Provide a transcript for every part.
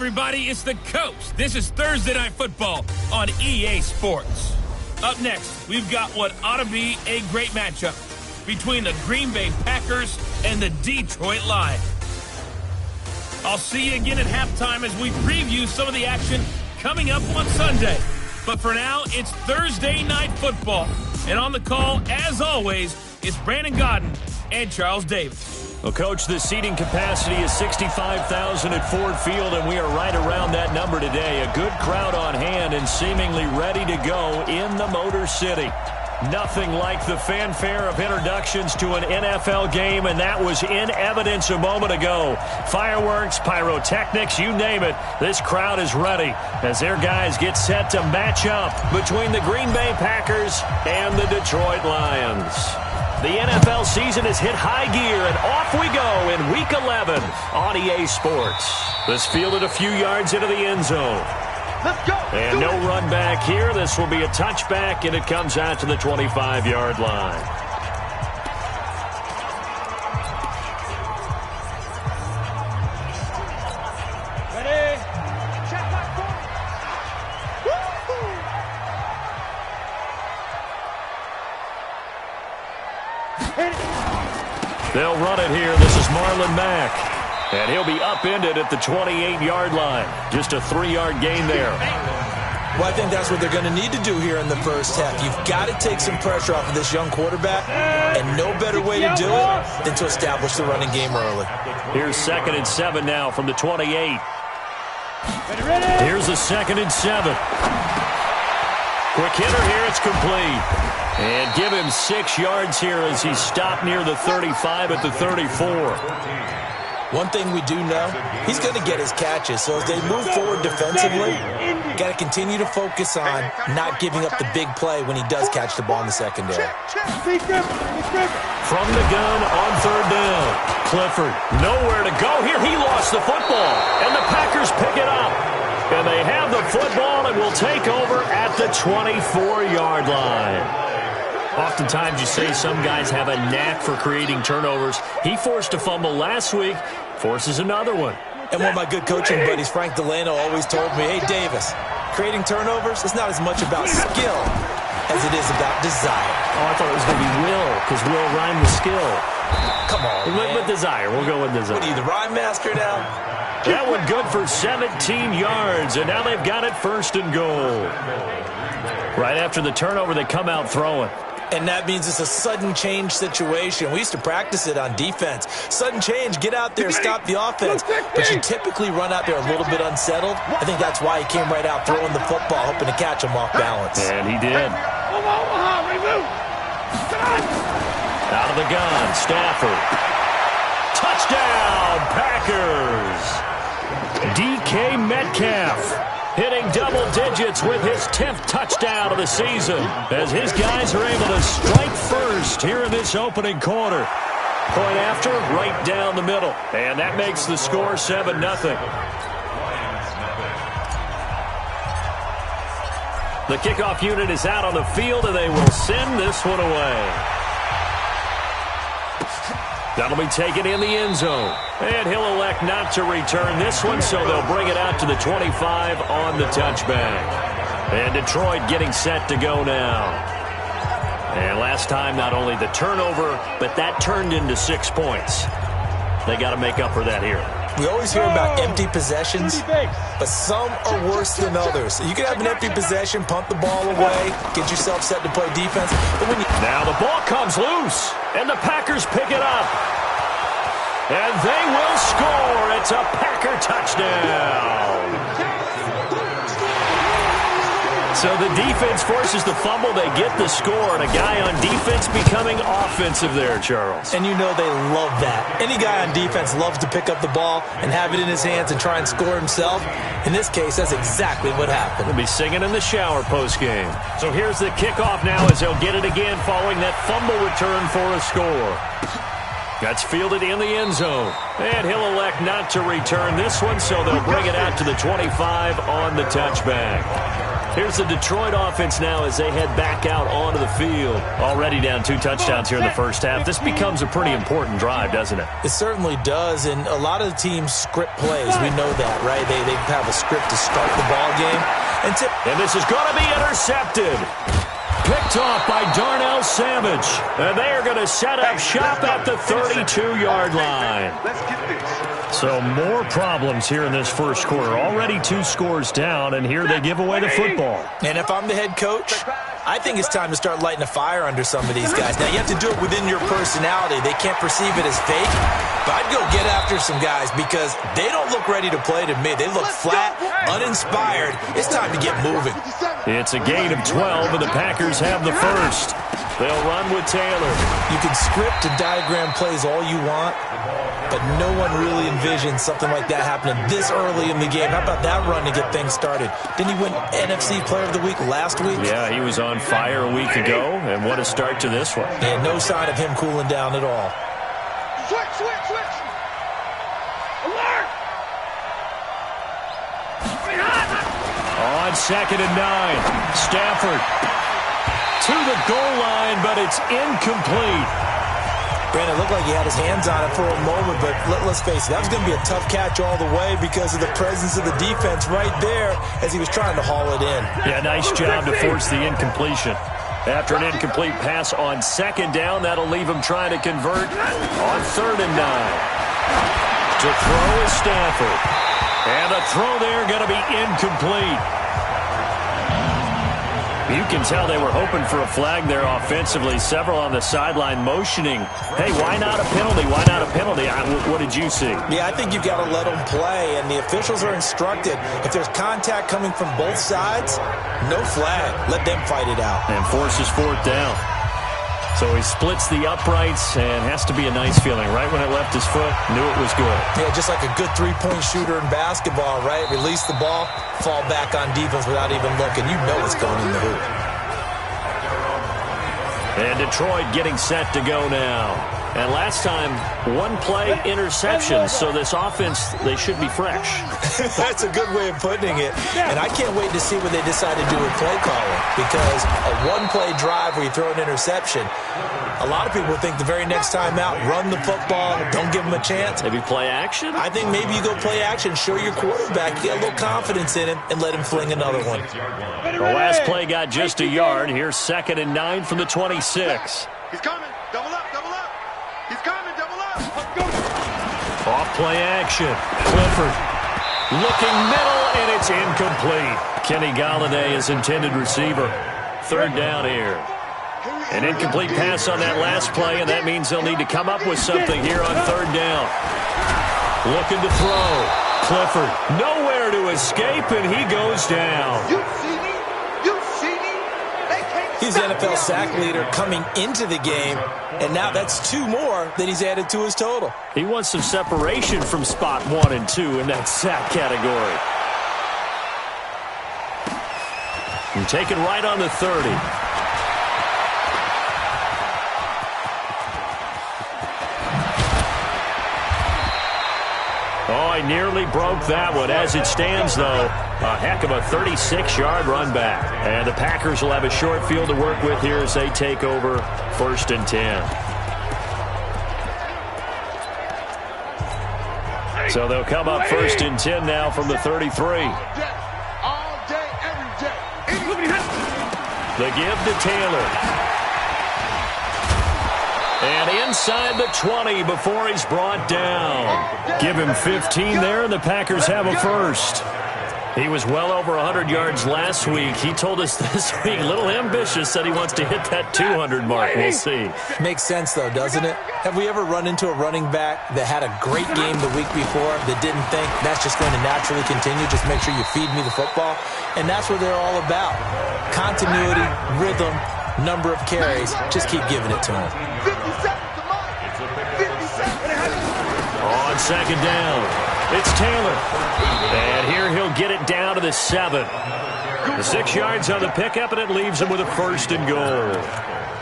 everybody, it's the Coach. This is Thursday Night Football on EA Sports. Up next, we've got what ought to be a great matchup between the Green Bay Packers and the Detroit Lions. I'll see you again at halftime as we preview some of the action coming up on Sunday. But for now, it's Thursday Night Football. And on the call, as always, it's Brandon Godden and Charles Davis. Well, Coach, the seating capacity is 65,000 at Ford Field, and we are right around that number today. A good crowd on hand and seemingly ready to go in the Motor City. Nothing like the fanfare of introductions to an NFL game, and that was in evidence a moment ago. Fireworks, pyrotechnics, you name it. This crowd is ready as their guys get set to match up between the Green Bay Packers and the Detroit Lions. The NFL season has hit high gear, and off we go in Week 11 on EA Sports. This fielded a few yards into the end zone. Let's go. And no run back here. This will be a touchback, and it comes out to the 25-yard line. Ready? Check back. They'll run it here. This is Marlon Mack. And he'll be upended at the 28-yard line. Just a 3-yard gain there. Well, I think that's what they're going to need to do here in the first half. You've got to take some pressure off of this young quarterback, and no better way to do it than to establish the running game early. Here's 2nd and 7 now from the 28. Here's a 2nd and 7. Quick hitter here. It's complete. And give him 6 yards here as he's stopped near the 35 at the 34. One thing we do know, he's going to get his catches. So as they move forward defensively, got to continue to focus on not giving up the big play when he does catch the ball in the secondary. From the gun on 3rd down. Clifford, nowhere to go here. He lost the football, and the Packers pick it up. And they have the football and will take over at the 24-yard line. Oftentimes you say some guys have a knack for creating turnovers. He forced a fumble last week, forces another one. And one of my good coaching buddies, Frank Delano, always told me, hey, Davis, creating turnovers is not as much about skill as it is about desire. Oh, I thought it was going to be will, because will rhyme with skill. Come on, man. With desire. We'll go with desire. What are you, the rhyme master now? That one good for 17 yards, and now they've got it 1st and goal. Right after the turnover, they come out throwing. And that means it's a sudden change situation. We used to practice it on defense. Sudden change, get out there, stop the offense. But you typically run out there a little bit unsettled. I think that's why he came right out throwing the football, hoping to catch him off balance. And he did. Out of the gun, Stafford. Touchdown, Packers. DK Metcalf hitting double digits with his 10th touchdown of the season as his guys are able to strike first here in this opening quarter. Point after, right down the middle. And that makes the score 7-0. The kickoff unit is out on the field, and they will send this one away. That'll be taken in the end zone. And he'll elect not to return this one, so they'll bring it out to the 25 on the touchback. And Detroit getting set to go now. And last time, not only the turnover, but that turned into 6 points. They got to make up for that here. We always hear about empty possessions, but some are worse than others. You can have an empty possession, punt the ball away, get yourself set to play defense. But when you now the ball comes loose, and the Packers pick it up. And they will score. It's a Packer touchdown. So the defense forces the fumble. They get the score, and a guy on defense becoming offensive there, Charles. And you know they love that. Any guy on defense loves to pick up the ball and have it in his hands and try and score himself. In this case, that's exactly what happened. He'll be singing in the shower postgame. So here's the kickoff now as they'll get it again following that fumble return for a score. That's fielded in the end zone. And he'll elect not to return this one, so they'll bring it out to the 25 on the touchback. Here's the Detroit offense now as they head back out onto the field. Already down 2 touchdowns here in the first half. This becomes a pretty important drive, doesn't it? It certainly does, and a lot of the teams script plays. We know that, right? They have a script to start the ball game. And this is going to be intercepted. Picked off by Darnell Savage. And they are going to set up shop at the 32-yard line. So more problems here in this first quarter. Already 2 scores down, and here they give away the football. And if I'm the head coach, I think it's time to start lighting a fire under some of these guys. Now, you have to do it within your personality. They can't perceive it as fake. But I'd go get after some guys because they don't look ready to play to me. They look flat, uninspired. It's time to get moving. It's a gain of 12, and the Packers have the first. They'll run with Taylor. You can script and diagram plays all you want, but no one really envisions something like that happening this early in the game. How about that run to get things started? Didn't he win NFC Player of the Week last week? Yeah, he was on fire a week ago, and what a start to this one. And no sign of him cooling down at all. Switch. Alert! On 2nd and 9, Stafford to the goal line, but it's incomplete. Brandon, it looked like he had his hands on it for a moment, but let's face it, that was going to be a tough catch all the way because of the presence of the defense right there as he was trying to haul it in. Yeah, nice job to force the incompletion. After an incomplete pass on 2nd down, that'll leave him trying to convert on 3rd and 9. To throw is Stafford. And the throw there going to be incomplete. You can tell they were hoping for a flag there offensively. Several on the sideline motioning. Hey, why not a penalty? Why not a penalty? What did you see? Yeah, I think you've got to let them play, and the officials are instructed. If there's contact coming from both sides, no flag. Let them fight it out. And forces 4th down. So he splits the uprights and has to be a nice feeling. Right when it left his foot, knew it was good. Yeah, just like a good three-point shooter in basketball, right? Release the ball, fall back on defense without even looking. You know it's going in the hoop. And Detroit getting set to go now. And last time, 1-play interception. So this offense, they should be fresh. That's a good way of putting it. And I can't wait to see what they decide to do with play calling. Because a 1-play drive where you throw an interception, a lot of people think the very next time out, run the football, don't give them a chance. Maybe play action? I think maybe you go play action, show your quarterback, get a little confidence in him, and let him fling another one. The last play got just a yard. Here's 2nd and 9 from the 26. He's coming. Double up. He's coming. Double up. Off play action. Clifford looking middle, and it's incomplete. Kenny Golladay is intended receiver. 3rd down here. An incomplete pass on that last play, and that means they'll need to come up with something here on 3rd down. Looking to throw. Clifford nowhere to escape, and he goes down. You see me? He's the NFL sack leader coming into the game, and now that's 2 more that he's added to his total. He wants some separation from spot 1 and 2 in that sack category. And taken right on the 30. Oh, I nearly broke that one. As it stands, though, a heck of a 36-yard run back. And the Packers will have a short field to work with here as they take over 1st and 10. So they'll come up 1st and 10 now from the 33. All day, every day. The give to Taylor. And inside the 20 before he's brought down. Give him 15 there, and the Packers have a first. He was well over 100 yards last week. He told us this week, a little ambitious, that he wants to hit that 200 mark. We'll see. Makes sense, though, doesn't it? Have we ever run into a running back that had a great game the week before that didn't think that's just going to naturally continue? Just make sure you feed me the football. And that's what they're all about. Continuity, rhythm, number of carries. Just keep giving it to him. 50 seconds, come on. 50 seconds. On 2nd down, it's Taylor. And here he'll get it down to the 7. The 6 yards on the pickup, and it leaves him with a 1st and goal.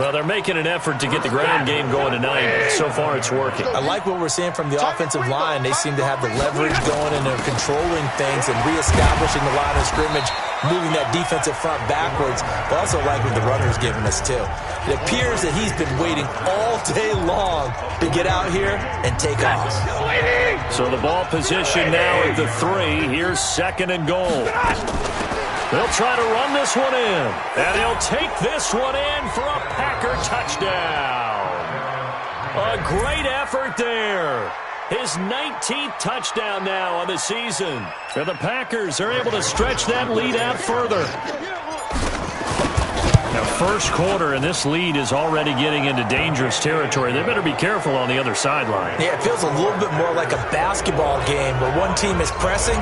Well, they're making an effort to get the ground game going tonight. So far, it's working. I like what we're seeing from the offensive line. They seem to have the leverage going, and they're controlling things and reestablishing the line of scrimmage, moving that defensive front backwards. But also like what the runner's giving us, too. It appears that he's been waiting all day long to get out here and take off. So the ball position now at the 3. Here's 2nd and goal. They'll try to run this one in. And he'll take this one in for a Packer touchdown. A great effort there. His 19th touchdown now on the season. And the Packers are able to stretch that lead out further. Now, first quarter, and this lead is already getting into dangerous territory. They better be careful on the other sideline. Yeah, it feels a little bit more like a basketball game where one team is pressing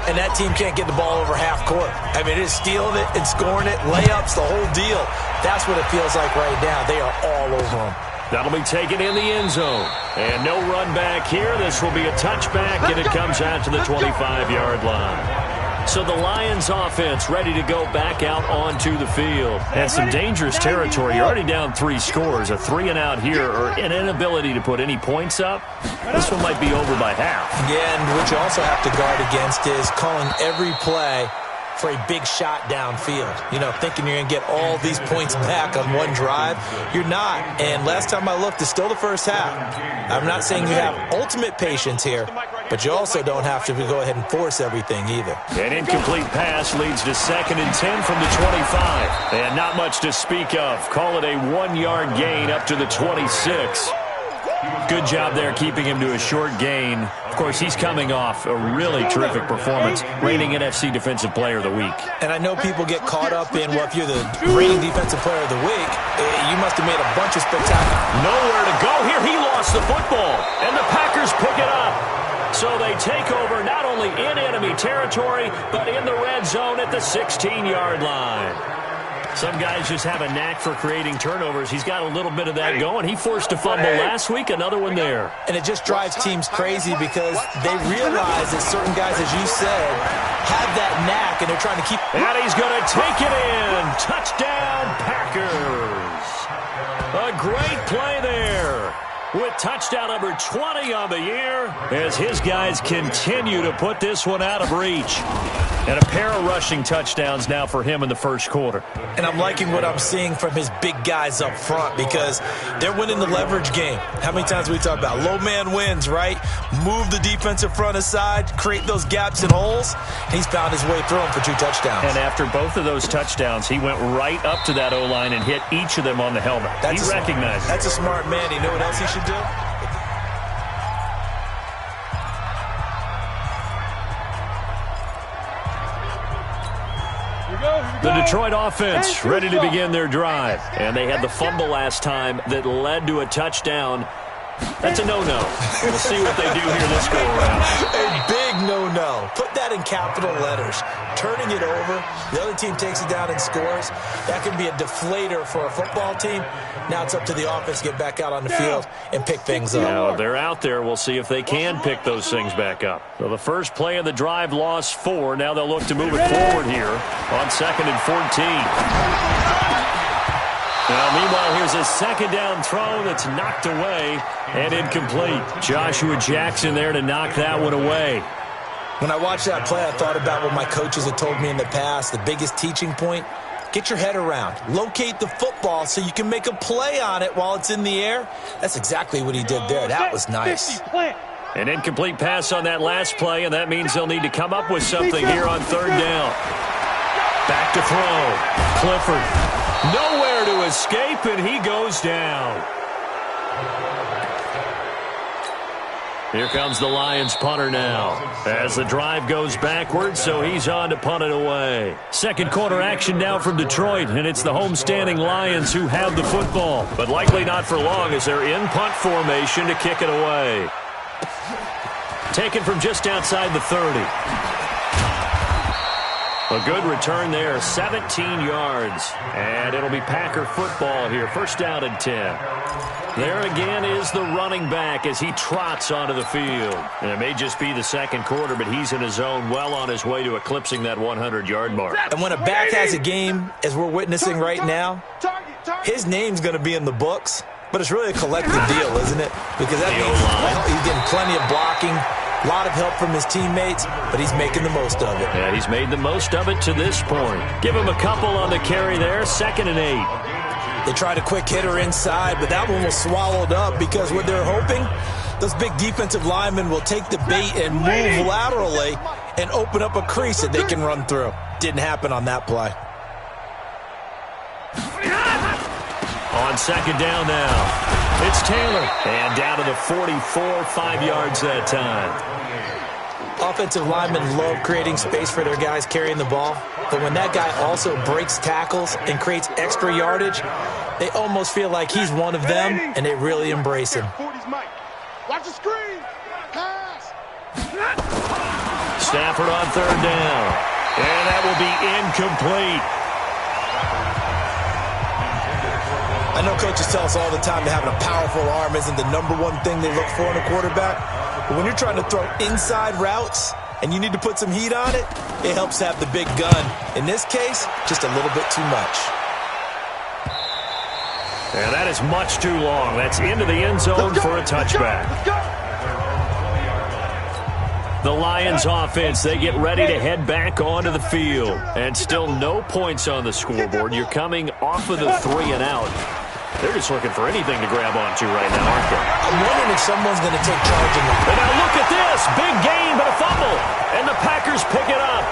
and that team can't get the ball over half court. I mean, it is stealing it and scoring it, layups, the whole deal. That's what it feels like right now. They are all over them. That'll be taken in the end zone. And no run back here. This will be a touchback, and it comes out to the 25-yard line. So the Lions offense ready to go back out onto the field. And some dangerous territory. You're already down 3 scores. A 3-and-out here or an inability to put any points up. This one might be over by half. Yeah, and what you also have to guard against is calling every play for a big shot downfield. You know, thinking you're going to get all these points back on one drive. You're not. And last time I looked, it's still the first half. I'm not saying you have ultimate patience here, but you also don't have to go ahead and force everything either. An incomplete pass leads to 2nd and 10 from the 25. And not much to speak of. Call it a 1-yard gain up to the 26. Good job there keeping him to a short gain. Of course, he's coming off a really terrific performance, reigning NFC Defensive Player of the Week. And I know people get caught up in, well, if you're the reigning Defensive Player of the Week, you must have made a bunch of spectacular. Nowhere to go here. He lost the football, and the Packers pick it up. So they take over not only in enemy territory, but in the red zone at the 16-yard line. Some guys just have a knack for creating turnovers. He's got a little bit of that going. He forced a fumble last week, another one there. And it just drives teams crazy because they realize that certain guys, as you said, have that knack, and they're trying to keep... And he's going to take it in. Touchdown, Packers. A great play there. With touchdown number 20 on the year as his guys continue to put this one out of reach. And a pair of rushing touchdowns now for him in the first quarter. And I'm liking what I'm seeing from his big guys up front because they're winning the leverage game. How many times we talk about low man wins, right? Move the defensive front aside, create those gaps and holes. He's found his way through them for 2 touchdowns. And after both of those touchdowns, he went right up to that O-line and hit each of them on the helmet. He recognized it. That's a smart man. You know what else he should do? The Detroit offense ready to begin their drive. And they had the fumble last time that led to a touchdown. That's a no-no. We'll see what they do here this go-around. A big no-no. Put that in capital letters. Turning it over, the other team takes it down and scores. That can be a deflator for a football team. Now it's up to the offense to get back out on the field and pick things up. Now they're out there. We'll see if they can pick those things back up. So the first play of the drive lost 4. Now they'll look to move it forward here on 2nd and 14. Now, meanwhile, here's a 2nd down throw that's knocked away and incomplete. Joshua Jackson there to knock that one away. When I watched that play, I thought about what my coaches had told me in the past. The biggest teaching point, get your head around. Locate the football so you can make a play on it while it's in the air. That's exactly what he did there. That was nice. An incomplete pass on that last play, and that means they'll need to come up with something here on 3rd down. Back to throw. Clifford. Nowhere to escape, and he goes down. Here comes the Lions punter now as the drive goes backwards, so he's on to punt it away. Second quarter action now from Detroit, and it's the homestanding Lions who have the football, but likely not for long as they're in punt formation to kick it away. Taken from just outside the 30. A good return there, 17 yards. And it'll be Packer football here, 1st down and 10. There again is the running back as he trots onto the field. And it may just be the second quarter, but he's in his zone, well on his way to eclipsing that 100-yard mark. And when a back has a game, as we're witnessing right now, his name's going to be in the books, but it's really a collective deal, isn't it? Because that means he's getting plenty of blocking, a lot of help from his teammates, but he's making the most of it. Yeah, he's made the most of it to this point. Give him a couple on the carry there, 2nd and 8. They tried a quick hitter inside, but that one was swallowed up because what they're hoping, those big defensive linemen will take the bait and move laterally and open up a crease that they can run through. Didn't happen on that play. On 2nd down now, it's Taylor. And down to the 44, 5 yards that time. Offensive linemen love creating space for their guys carrying the ball, but when that guy also breaks tackles and creates extra yardage, they almost feel like he's one of them, and they really embrace him. Watch the screen. Pass. Stafford on 3rd down. And that will be incomplete. I know coaches tell us all the time that having a powerful arm isn't the #1 thing they look for in a quarterback. But when you're trying to throw inside routes and you need to put some heat on it, it helps to have the big gun. In this case, just a little bit too much. And that is much too long. That's into the end zone for a touchback. The Lions offense, they get ready to head back onto the field. And still no points on the scoreboard. You're coming off of the 3 and out. They're just looking for anything to grab onto right now, aren't they? I'm wondering if someone's going to take charge of them. And now look at this. Big gain, but a fumble. And the Packers pick it up.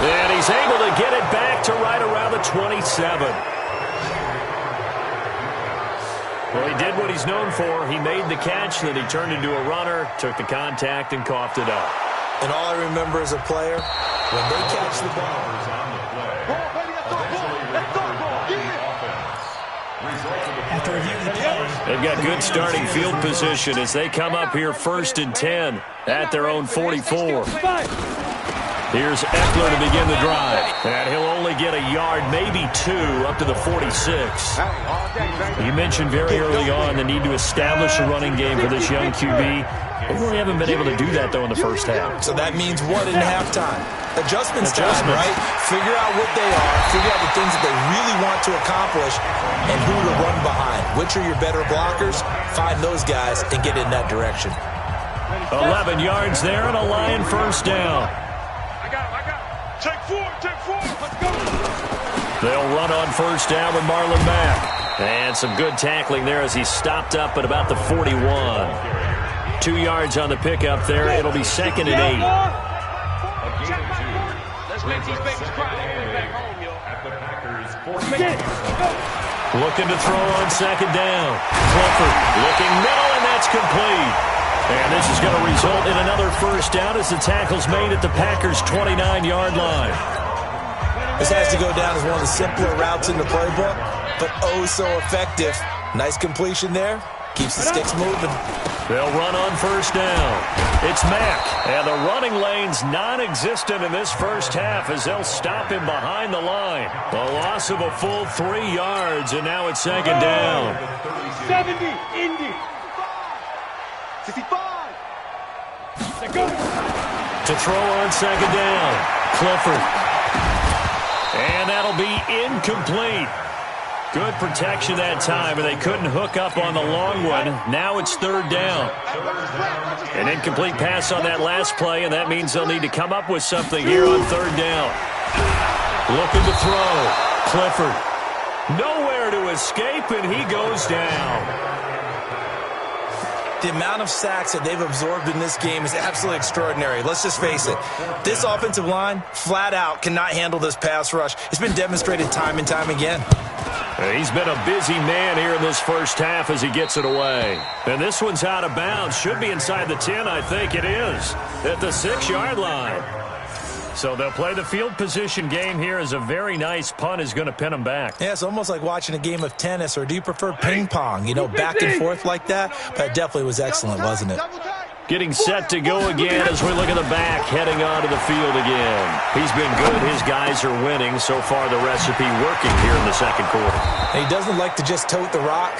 And he's able to get it back to right around the 27. Well, he did what he's known for. He made the catch, then he turned into a runner, took the contact, and coughed it up. And all I remember as a player, when they catch the ball. They've got good starting field position as they come up here 1st and 10 at their own 44. Here's Eckler to begin the drive. And he'll only get a yard, maybe 2, up to the 46. You mentioned very early on the need to establish a running game for this young QB. They really haven't been able to do that, though, in the first half. So that means what in halftime? Adjustments time, right? Figure out what they are, figure out the things that they really want to accomplish, and who to run behind. Which are your better blockers? Find those guys and get in that direction. 11 yards there and a Lion 1st down. Take 4, let's go. They'll run on 1st down with Marlon back. And some good tackling there as he stopped up at about the 41. 2 yards on the pickup there. It'll be 2nd and 8. Let's make these babies cry back home, yo. Looking to throw on 2nd down. Clifford looking middle, and that's complete. And this is going to result in another 1st down as the tackle's made at the Packers' 29-yard line. This has to go down as one of the simpler routes in the playbook, but oh so effective. Nice completion there. Keeps the sticks moving. They'll run on 1st down. It's Mack, and the running lane's non-existent in this first half as they'll stop him behind the line. A loss of a full 3 yards, and now it's 2nd down. 70, Indy. 65. To throw on 2nd down, Clifford. And that'll be incomplete. Good protection that time, and they couldn't hook up on the long one. Now it's 3rd down. An incomplete pass on that last play, and that means they'll need to come up with something here on 3rd down. Looking to throw. Clifford. Nowhere to escape, and he goes down. The amount of sacks that they've absorbed in this game is absolutely extraordinary. Let's just face it. This offensive line, flat out, cannot handle this pass rush. It's been demonstrated time and time again. He's been a busy man here in this first half as he gets it away. And this one's out of bounds. Should be inside the 10, I think it is, at the 6-yard line. So they'll play the field position game here as a very nice punt is going to pin them back. Yeah, it's almost like watching a game of tennis, or do you prefer ping pong? You know, back and forth like that? But it definitely was excellent, wasn't it? Getting set to go again as we look at the back, heading onto the field again. He's been good. His guys are winning. So far, the recipe working here in the second quarter. And he doesn't like to just tote the rock.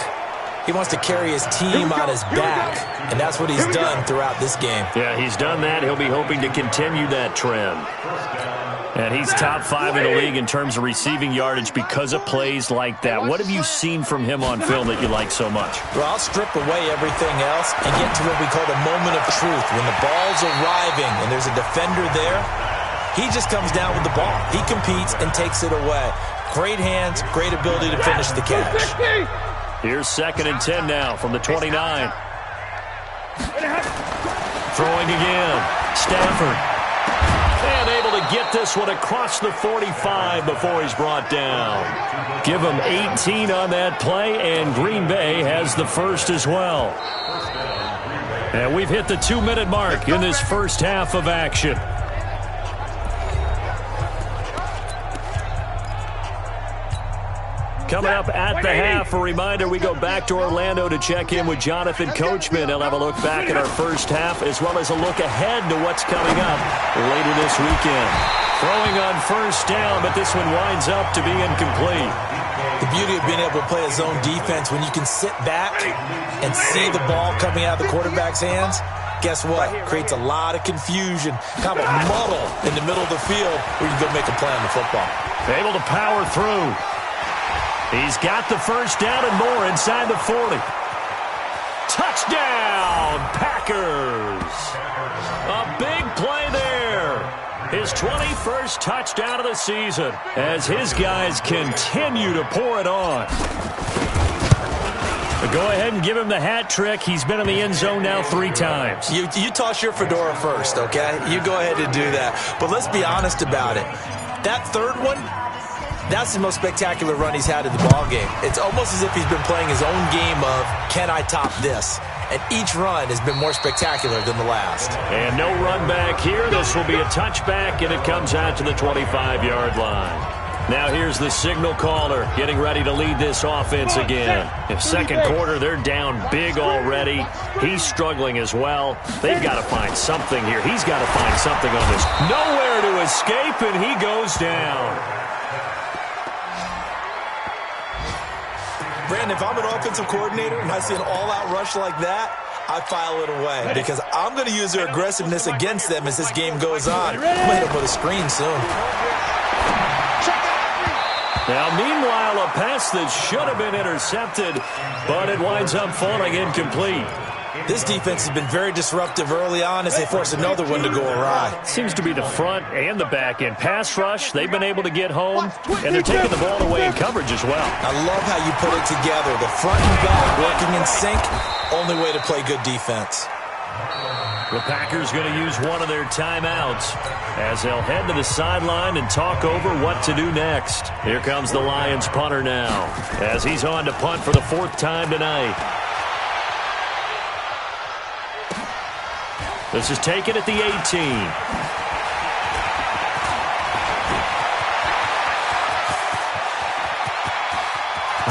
He wants to carry his team on his back, and that's what he's done throughout this game. Yeah, he's done that. He'll be hoping to continue that trend. And he's top 5 in the league in terms of receiving yardage because of plays like that. What have you seen from him on film that you like so much? Well, I'll strip away everything else and get to what we call the moment of truth. When the ball's arriving and there's a defender there, he just comes down with the ball. He competes and takes it away. Great hands, great ability to finish the catch. Here's 2nd and 10 now from the 29. Throwing again. Stafford. And able to get this one across the 45 before he's brought down. Give him 18 on that play, and Green Bay has the first as well. And we've hit the 2-minute mark in this first half of action. Coming up at the half, a reminder, we go back to Orlando to check in with Jonathan Coachman. He'll have a look back at our first half as well as a look ahead to what's coming up later this weekend. Throwing on first down, but this one winds up to be incomplete. The beauty of being able to play a zone defense when you can sit back and see the ball coming out of the quarterback's hands, guess what? Creates a lot of confusion, kind of a muddle in the middle of the field where you can go make a play on the football. Able to power through. He's got the first down and more inside the 40. Touchdown, Packers. A big play there. His 21st touchdown of the season as his guys continue to pour it on. But go ahead and give him the hat trick. He's been in the end zone now 3 times. You toss your fedora first, okay? You go ahead and do that. But let's be honest about it. That third one, that's the most spectacular run he's had in the ballgame. It's almost as if he's been playing his own game of, can I top this? And each run has been more spectacular than the last. And no run back here. This will be a touchback, and it comes out to the 25-yard line. Now here's the signal caller getting ready to lead this offense again. In second quarter, they're down big already. He's struggling as well. They've got to find something here. He's got to find something on this. Nowhere to escape, and he goes down. Brandon, if I'm an offensive coordinator and I see an all-out rush like that, I file it away because I'm going to use their aggressiveness against them as this game goes on. I'm going to hit them with a screen soon. Now, meanwhile, a pass that should have been intercepted, but it winds up falling incomplete. This defense has been very disruptive early on as they force another one to go awry. Seems to be the front and the back end. Pass rush, they've been able to get home, and they're taking the ball away in coverage as well. I love how you put it together. The front and back working in sync, only way to play good defense. The Packers going to use one of their timeouts as they'll head to the sideline and talk over what to do next. Here comes the Lions punter now as he's on to punt for the 4th time tonight. This is taken at the 18.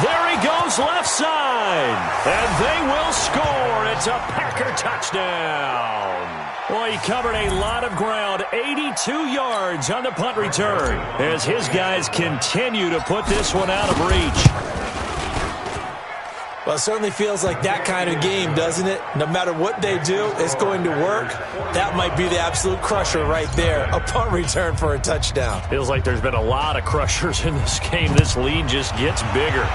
There he goes left side. And they will score. It's a Packer touchdown. Well, he covered a lot of ground. 82 yards on the punt return as his guys continue to put this one out of reach. Well, it certainly feels like that kind of game, doesn't it? No matter what they do, it's going to work. That might be the absolute crusher right there. A punt return for a touchdown. Feels like there's been a lot of crushers in this game. This lead just gets bigger.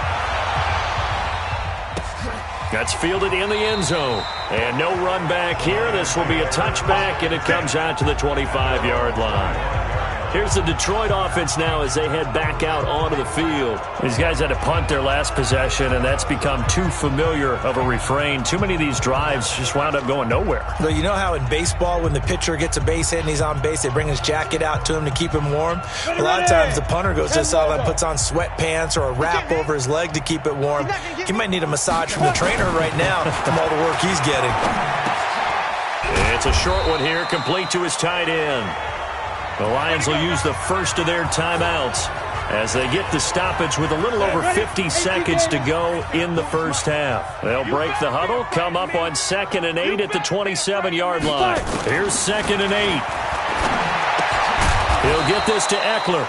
That's fielded in the end zone. And no run back here. This will be a touchback, and it comes out to the 25-yard line. Here's the Detroit offense now as they head back out onto the field. These guys had to punt their last possession, and that's become too familiar of a refrain. Too many of these drives just wound up going nowhere. Well, you know how in baseball when the pitcher gets a base hit and he's on base, they bring his jacket out to him to keep him warm? A lot of times the punter goes to the sideline, puts on sweatpants or a wrap over his leg to keep it warm. He might need a massage from the trainer right now from all the work he's getting. It's a short one here, complete to his tight end. The Lions will use the first of their timeouts as they get the stoppage with a little over 50 seconds to go in the first half. They'll break the huddle, come up on 2nd and 8 at the 27-yard line. Here's 2nd and 8. He'll get this to Eckler.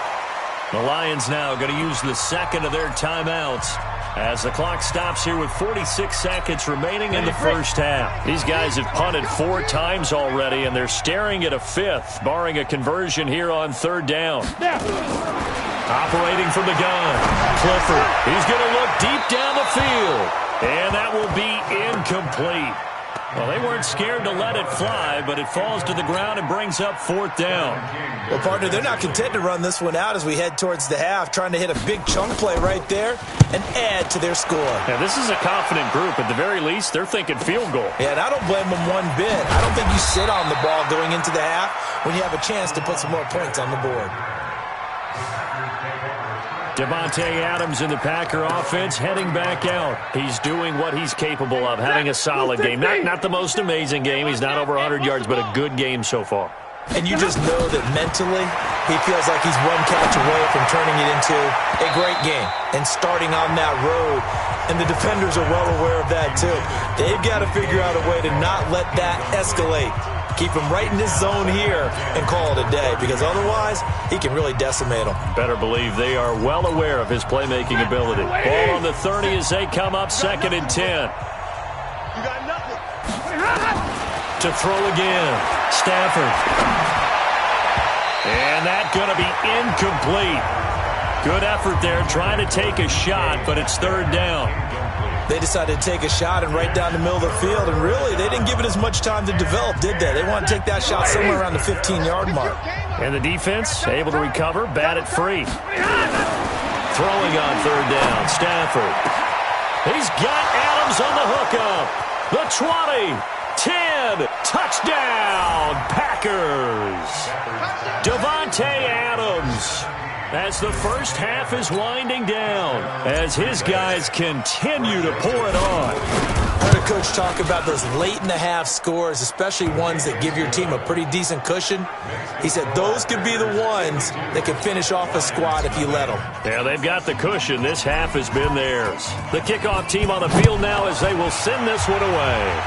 The Lions now going to use the second of their timeouts As the clock stops here with 46 seconds remaining in the first half. These guys have punted 4 times already, and they're staring at a 5th, barring a conversion here on 3rd down. Operating from the gun, Clifford. He's going to look deep down the field, and that will be incomplete. Well, they weren't scared to let it fly, but it falls to the ground and brings up 4th down. Well, partner, they're not content to run this one out as we head towards the half, trying to hit a big chunk play right there and add to their score. Yeah, this is a confident group. At the very least, they're thinking field goal. Yeah, and I don't blame them one bit. I don't think you sit on the ball going into the half when you have a chance to put some more points on the board. Davante Adams in the Packer offense heading back out. He's doing what he's capable of, having a solid game. Not the most amazing game. He's not over 100 yards, but a good game so far. And you just know that mentally he feels like he's one catch away from turning it into a great game and starting on that road. And the defenders are well aware of that too. They've got to figure out a way to not let that escalate. Keep him right in this zone here and call it a day, because otherwise he can really decimate them. Better believe they are well aware of his playmaking ability. Ball on the 30 as they come up 2nd and 10. You got nothing. To throw again, Stafford. And that's going to be incomplete. Good effort there trying to take a shot, but it's 3rd down. They decided to take a shot and right down the middle of the field, and really, they didn't give it as much time to develop, did they? They want to take that shot somewhere around the 15-yard mark. And the defense able to recover, bat it free. Throwing on 3rd down, Stafford. He's got Adams on the hookup. The 20, 10, touchdown, Packers. Davante Adams. As the first half is winding down, as his guys continue to pour it on. I heard a coach talk about those late-in-the-half scores, especially ones that give your team a pretty decent cushion. He said those could be the ones that could finish off a squad if you let them. Yeah, they've got the cushion. This half has been theirs. The kickoff team on the field now as they will send this one away.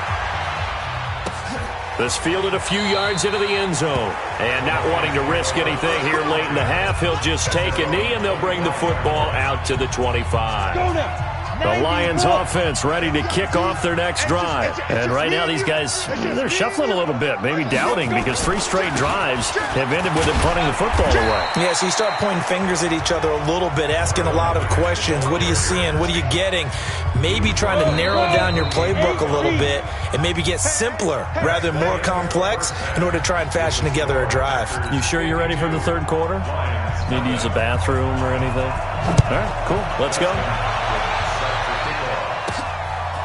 This fielded a few yards into the end zone. And not wanting to risk anything here late in the half, he'll just take a knee and they'll bring the football out to the 25. The Lions offense ready to kick off their next drive. And right now these guys, they're shuffling a little bit, maybe doubting, because 3 straight drives have ended with them punting the football away. Yeah, so you start pointing fingers at each other a little bit, asking a lot of questions. What are you seeing? What are you getting? Maybe trying to narrow down your playbook a little bit and maybe get simpler rather than more complex in order to try and fashion together a drive. You sure you're ready for the 3rd quarter? Need to use a bathroom or anything? All right, cool. Let's go.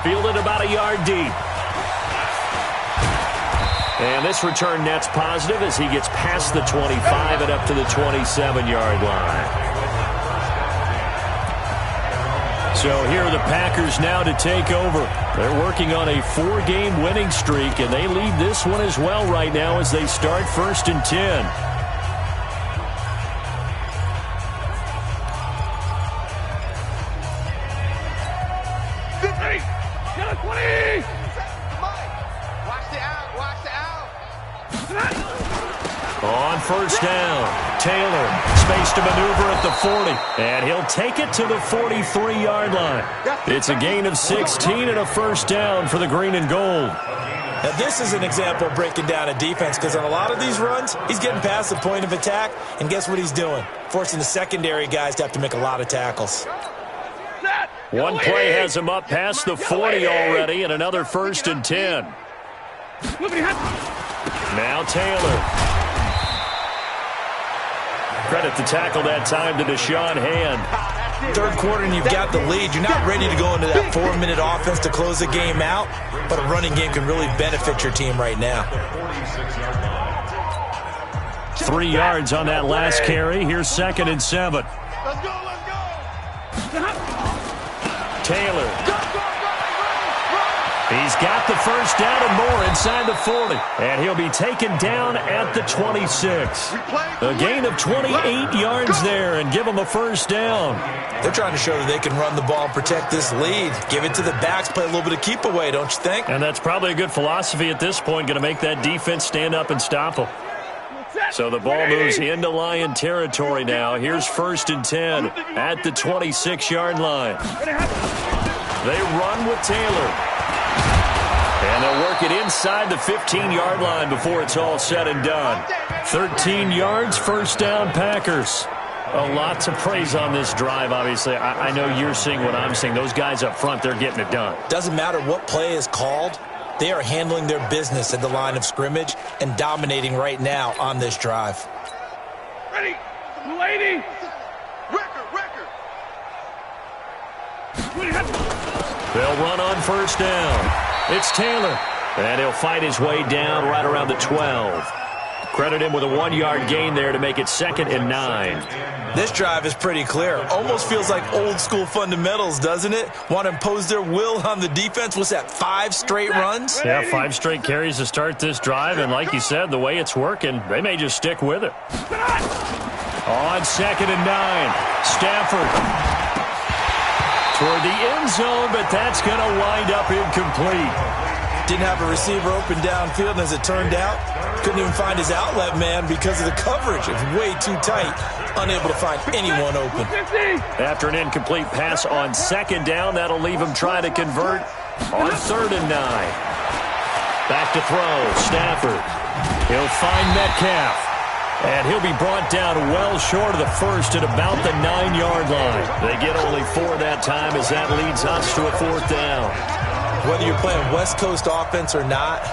Fielded about a yard deep. And this return net's positive as he gets past the 25 and up to the 27-yard line. So here are the Packers now to take over. They're working on a 4-game winning streak, and they lead this one as well right now as they start 1st and 10. On 1st down, Taylor, space to maneuver at the 40, and he'll take it to the 43-yard line. It's a gain of 16 and a 1st down for the green and gold. Now, this is an example of breaking down a defense, because on a lot of these runs, he's getting past the point of attack, and guess what he's doing? Forcing the secondary guys to have to make a lot of tackles. One play has him up past the 40 already, and another 1st and 10. Now Taylor. Credit the tackle that time to Deshaun Hand. 3rd quarter and you've got the lead. You're not ready to go into that 4-minute offense to close the game out, but a running game can really benefit your team right now. 3 yards on that last carry. Here's 2nd and 7. Let's go, let's go. Taylor. He's got the 1st down and more inside the 40. And he'll be taken down at the 26. A gain of 28 yards there and give him a 1st down. They're trying to show that they can run the ball and protect this lead. Give it to the backs, play a little bit of keep away, don't you think? And that's probably a good philosophy at this point, going to make that defense stand up and stop them. So the ball moves into Lion territory now. Here's 1st and 10 at the 26-yard line. They run with Taylor. And they'll work it inside the 15-yard line before it's all said and done. 13 yards, 1st down, Packers. A lot to praise on this drive, obviously. I know you're seeing what I'm seeing. Those guys up front, they're getting it done. Doesn't matter what play is called. They are handling their business at the line of scrimmage and dominating right now on this drive. Ready, lady. Record. They'll run on 1st down. It's Taylor. And he'll fight his way down right around the 12. Credit him with a 1-yard gain there to make it 2nd and 9. This drive is pretty clear. Almost feels like old school fundamentals, doesn't it? Want to impose their will on the defense. Was that 5 straight runs? Yeah, 5 straight carries to start this drive. And like you said, the way it's working, they may just stick with it. On 2nd and 9, Stafford toward the end zone, but that's going to wind up incomplete. Didn't have a receiver open downfield, and as it turned out, couldn't even find his outlet man because of the coverage. It was way too tight, unable to find anyone open. After an incomplete pass on 2nd down, that'll leave him trying to convert on 3rd and 9. Back to throw, Stafford. He'll find Metcalf. And he'll be brought down well short of the 1st at about the 9-yard line. They get only 4 that time as that leads us to a 4th down. Whether you're playing West Coast offense or not,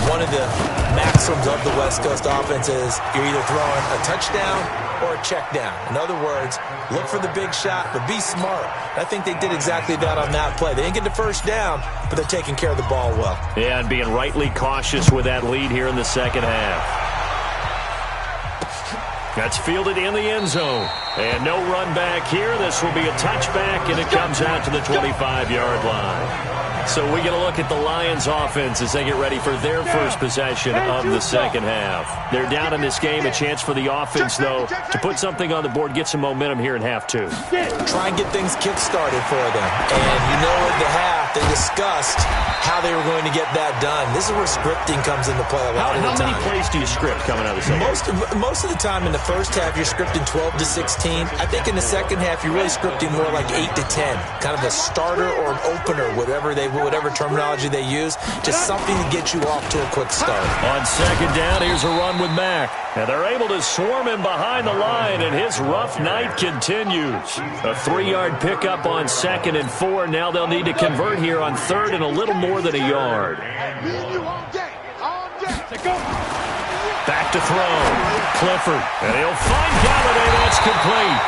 one of the maxims of the West Coast offense is you're either throwing a touchdown or a check down. In other words, look for the big shot, but be smart. I think they did exactly that on that play. They didn't get the 1st down, but they're taking care of the ball well. Yeah, and being rightly cautious with that lead here in the 2nd half. That's fielded in the end zone. And no run back here. This will be a touchback, and it comes out to the 25-yard line. So we get a look at the Lions offense as they get ready for their first possession of the 2nd half. They're down in this game. A chance for the offense, though, to put something on the board, get some momentum here in half 2. Try and get things kick-started for them. And you know at the half, they discussed how they were going to get that done. This is where scripting comes into play a lot of the time. How many plays do you script coming out of the 2nd? Most of the time in the 1st half, you're scripting 12 to 16. I think in the 2nd half, you're really scripting more like 8 to 10. Kind of a starter or an opener, whatever terminology they use. Just something to get you off to a quick start. On 2nd down, here's a run with Mack. And they're able to swarm him behind the line, and his rough night continues. A 3-yard pickup on 2nd and 4. Now they'll need to convert here on 3rd and a little more than a yard. Back to throw. Clifford. And he'll find Galladay. That's complete.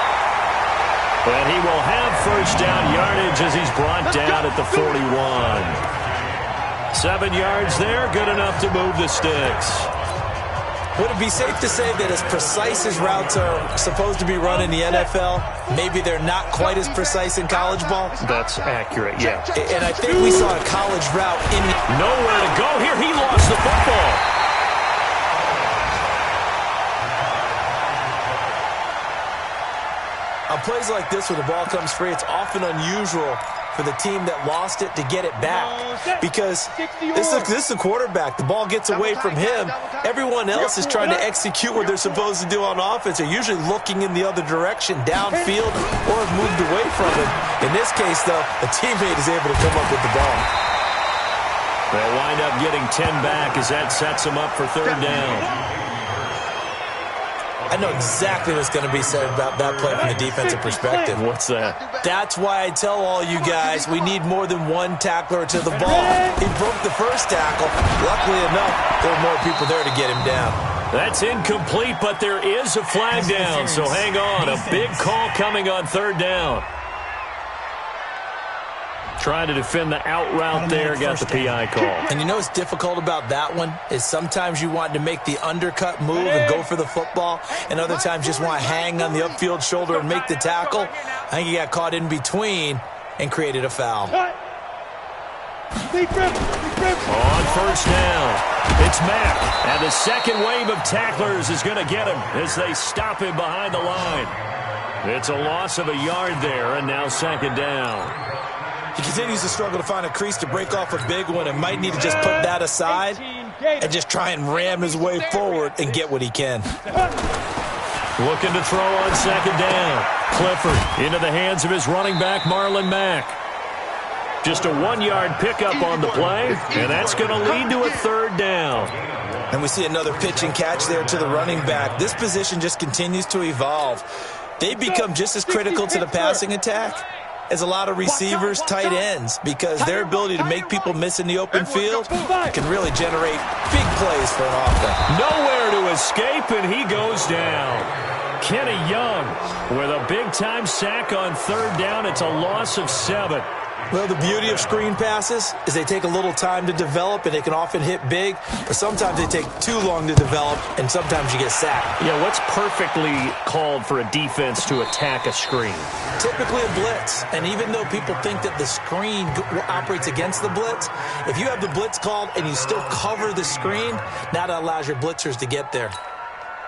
And he will have 1st down yardage as he's brought down at the 41. 7 yards there, good enough to move the sticks. Would it be safe to say that as precise as routes are supposed to be run in the NFL, maybe they're not quite as precise in college ball? That's accurate, yeah. And I think we saw a college route in the... Nowhere to go here. He lost the football. On plays like this where the ball comes free, it's often unusual for the team that lost it to get it back. Because this is the quarterback. The ball gets away from him. Everyone else is trying to execute what they're supposed to do on offense. They're usually looking in the other direction, downfield, or have moved away from it. In this case, though, a teammate is able to come up with the ball. They'll wind up getting 10 back as that sets them up for 3rd down. I know exactly what's going to be said about that play from the defensive perspective. What's that? That's why I tell all you guys we need more than one tackler to the ball. He broke the 1st tackle. Luckily enough, there were more people there to get him down. That's incomplete, but there is a flag down, so hang on. A big call coming on 3rd down. Trying to defend the out route there, got the PI call. And you know what's difficult about that one is sometimes you want to make the undercut move and go for the football, and other times just want to hang on the upfield shoulder and make the tackle. I think he got caught in between and created a foul. On 1st down, it's Mack. And the 2nd wave of tacklers is going to get him as they stop him behind the line. It's a loss of a yard there, and now 2nd down. He continues to struggle to find a crease to break off a big one and might need to just put that aside and just try and ram his way forward and get what he can. Looking to throw on second down. Clifford into the hands of his running back, Marlon Mack. Just a 1-yard pickup on the play, and that's going to lead to a third down. And we see another pitch and catch there to the running back. This position just continues to evolve. They've become just as critical to the passing attack as a lot of receivers, tight ends, because their ability to make people miss in the open field can really generate big plays for an offense. Nowhere to escape, and he goes down. Kenny Young with a big-time sack on third down. It's a loss of 7. Well, the beauty of screen passes is they take a little time to develop, and they can often hit big, but sometimes they take too long to develop, and sometimes you get sacked. Yeah, what's perfectly called for a defense to attack a screen? Typically a blitz, and even though people think that the screen operates against the blitz, if you have the blitz called and you still cover the screen, now that allows your blitzers to get there.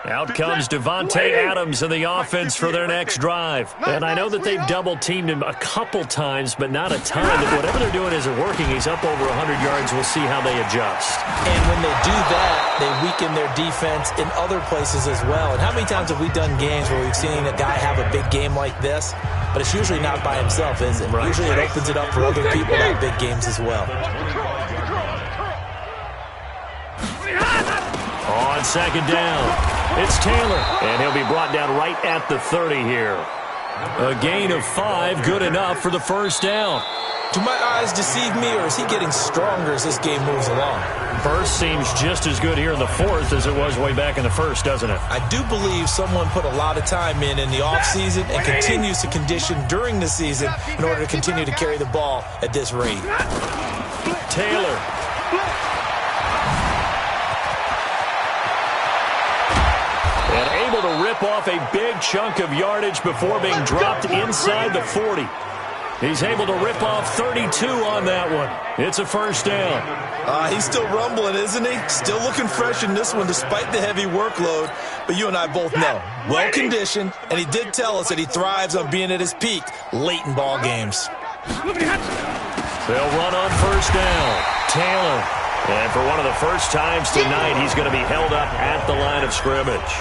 Out comes Devontae Adams in the offense for their next drive. And I know that they've double-teamed him a couple times, but not a ton. But whatever they're doing isn't working. He's up over 100 yards. We'll see how they adjust. And when they do that, they weaken their defense in other places as well. And how many times have we done games where we've seen a guy have a big game like this? But it's usually not by himself, is it? Right. Usually it opens it up for other people to have big games as well. On second down, it's Taylor, and he'll be brought down right at the 30 here. A gain of 5, good enough for the first down. Do my eyes deceive me, or is he getting stronger as this game moves along? Burst seems just as good here in the fourth as it was way back in the first, doesn't it? I do believe someone put a lot of time in the offseason and continues to condition during the season in order to continue to carry the ball at this rate. Taylor. And able to rip off a big chunk of yardage before being dropped inside the 40. He's able to rip off 32 on that one. It's a first down. He's still rumbling, isn't he? Still looking fresh in this one despite the heavy workload. But you and I both know, well-conditioned, and he did tell us that he thrives on being at his peak late in ball games. They'll run on first down. Taylor. And for one of the first times tonight, he's going to be held up at the line of scrimmage.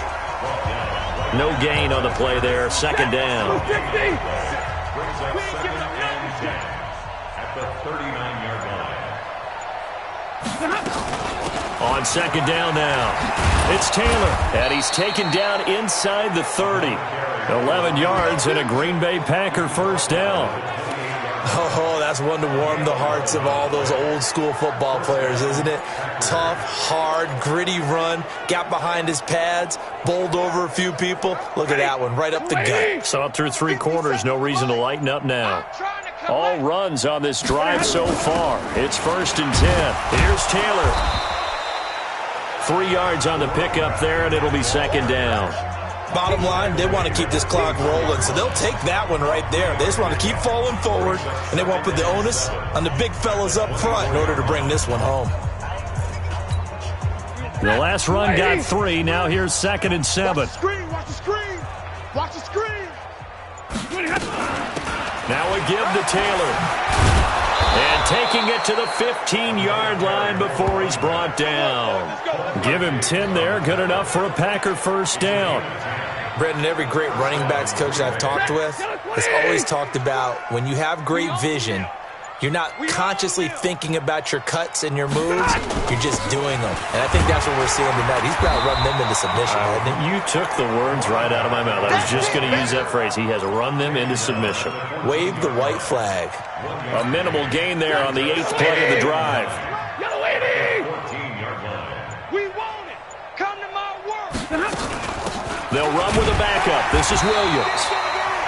No gain on the play there. Second down. On second down now, it's Taylor, and he's taken down inside the 30. 11 yards and a Green Bay Packer first down. Oh, that's one to warm the hearts of all those old-school football players, isn't it? Tough, hard, gritty run, got behind his pads, bowled over a few people. Look at that one, right up the gut. Saw it through 3 quarters, no reason to lighten up now. All runs on this drive so far. It's first and 10. Here's Taylor. 3 yards on the pickup there, and it'll be second down. Bottom line, they want to keep this clock rolling, so they'll take that one right there. They just want to keep falling forward, and they want to put the onus on the big fellas up front in order to bring this one home. The last run got 3. Now here's second and 7. Watch the screen, watch the screen. Watch the screen. Now a give to Taylor. And taking it to the 15-yard line before he's brought down. Give him 10 there. Good enough for a Packer first down. Brendan, every great running backs coach I've talked with has always talked about when you have great vision, you're not consciously thinking about your cuts and your moves. You're just doing them. And I think that's what we're seeing tonight. He's got to run them into submission, hasn't he? You took the words right out of my mouth. I was just going to use that phrase. He has run them into submission. Wave the white flag. A minimal gain there on the 8th play of the drive. Yellow 80! We want it! Come to my work! They'll run with a backup. This is Williams.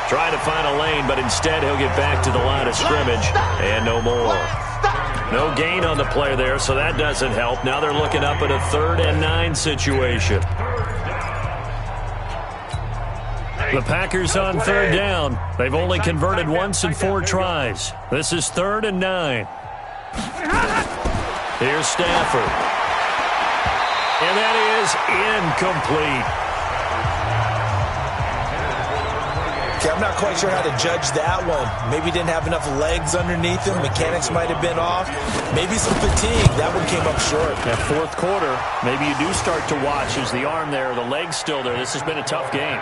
Trying to find a lane, but instead he'll get back to the line of scrimmage, and no more. No gain on the play there, so that doesn't help. Now they're looking up at a 3rd and 9 situation. The Packers on 3rd down. They've only converted once in 4 tries. This is 3rd and 9. Here's Stafford. And that is incomplete. Okay, I'm not quite sure how to judge that one. Maybe didn't have enough legs underneath him. Mechanics might have been off. Maybe some fatigue. That one came up short. That fourth quarter, maybe you do start to watch. Is the arm there, the leg's still there? This has been a tough game.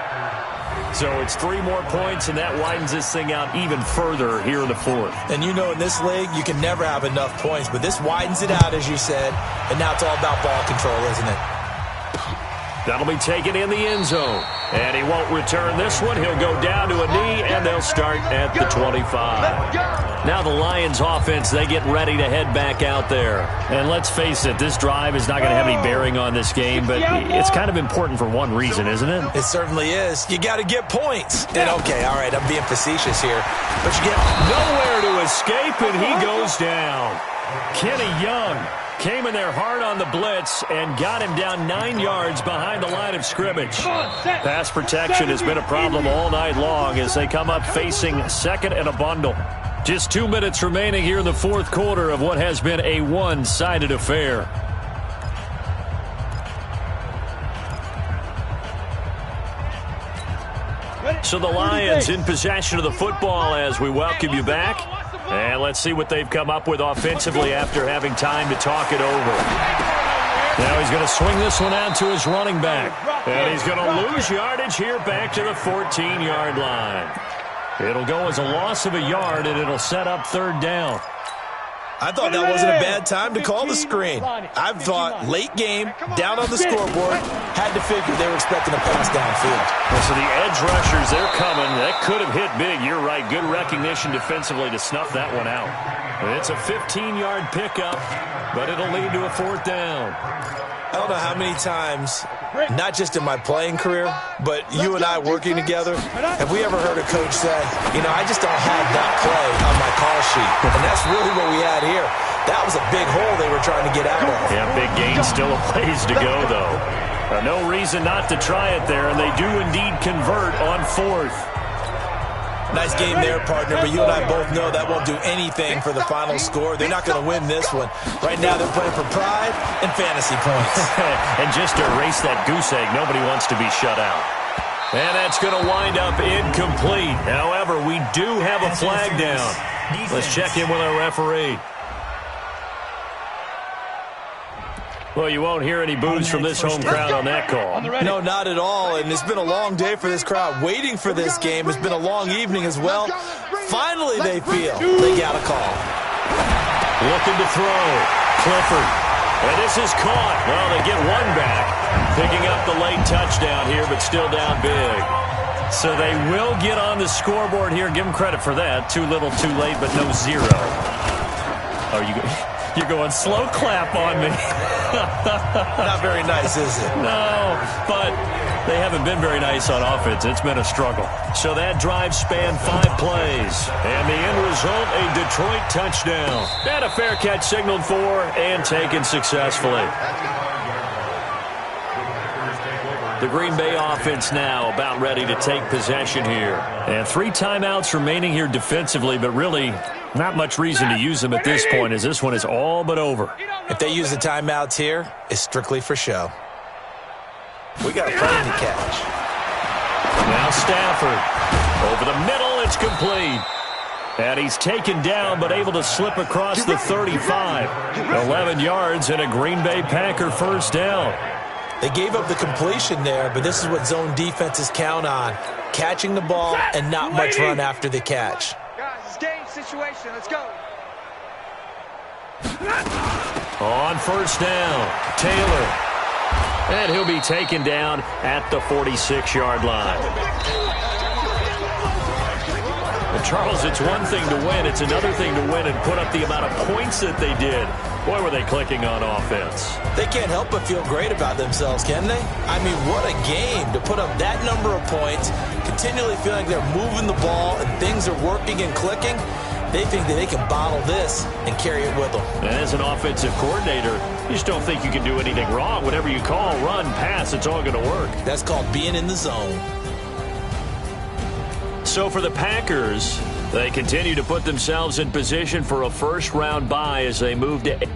So it's 3 more points, and that widens this thing out even further here in the fourth. And you know in this league, you can never have enough points. But this widens it out, as you said. And now it's all about ball control, isn't it? That'll be taken in the end zone. And he won't return this one. He'll go down to a knee, and they'll start at the 25. Now the Lions offense, they get ready to head back out there. And let's face it, this drive is not going to have any bearing on this game, but it's kind of important for one reason, isn't it? It certainly is. You got to get points. And okay, all right, I'm being facetious here, but you get nowhere to escape, and he goes down. Kenny Young came in there hard on the blitz and got him down 9 yards behind the line of scrimmage. Pass protection has been a problem all night long as they come up facing second and a bundle. Just 2 minutes remaining here in the fourth quarter of what has been a one-sided affair. So the Lions in possession of the football as we welcome you back. And let's see what they've come up with offensively after having time to talk it over. Now he's going to swing this one out to his running back. And he's going to lose yardage here back to the 14-yard line. It'll go as a loss of a yard, and it'll set up third down. I thought that wasn't a bad time to call the screen. I thought late game, down on the scoreboard, had to figure they were expecting a pass downfield. Well, so the edge rushers, they're coming. That could have hit big. You're right. Good recognition defensively to snuff that one out. It's a 15-yard pickup, but it'll lead to a fourth down. I don't know how many times, not just in my playing career, but you and I working together, have we ever heard a coach say, you know, I just don't have that play on my call sheet. And that's really what we had here. That was a big hole they were trying to get out of. Yeah, big gain, still a ways to go, though. No reason not to try it there, and they do indeed convert on fourth. Nice game there, partner, but you and I both know that won't do anything for the final score. They're not going to win this one. Right now they're playing for pride and fantasy points. And just to erase that goose egg, nobody wants to be shut out. And that's going to wind up incomplete. However, we do have a flag down. Let's check in with our referee. Well, you won't hear any boos from this home crowd on that call. No, not at all. And it's been a long day for this crowd. Waiting for this game. It's been a long evening as well. Finally, they feel they got a call. Looking to throw. Clifford. And this is caught. Well, they get one back. Picking up the late touchdown here, but still down big. So they will get on the scoreboard here. Give them credit for that. Too little, too late, but no zero. Oh, you're going slow clap on me. Not very nice, is it? No, but they haven't been very nice on offense. It's been a struggle. So that drive spanned 5 plays. And the end result, a Detroit touchdown. And a fair catch signaled for and taken successfully. The Green Bay offense now about ready to take possession here. And 3 timeouts remaining here defensively, but really not much reason to use them at this point as this one is all but over. If they use the timeouts here, it's strictly for show. We got plenty to catch. Now Stafford. Over the middle, it's complete. And he's taken down but able to slip across the 35. 11 yards and a Green Bay Packer first down. They gave up the completion there, but this is what zone defenses count on. Catching the ball and not much run after the catch. Guys, it's game situation. Let's go. On first down, Taylor. And he'll be taken down at the 46-yard line. Well, Charles, it's one thing to win. It's another thing to win and put up the amount of points that they did. Boy, were they clicking on offense. They can't help but feel great about themselves, can they? I mean, what a game to put up that number of points, continually feeling they're moving the ball and things are working and clicking. They think that they can bottle this and carry it with them. And as an offensive coordinator, you just don't think you can do anything wrong. Whatever you call, run, pass, it's all going to work. That's called being in the zone. So for the Packers, they continue to put themselves in position for a first-round bye as they move to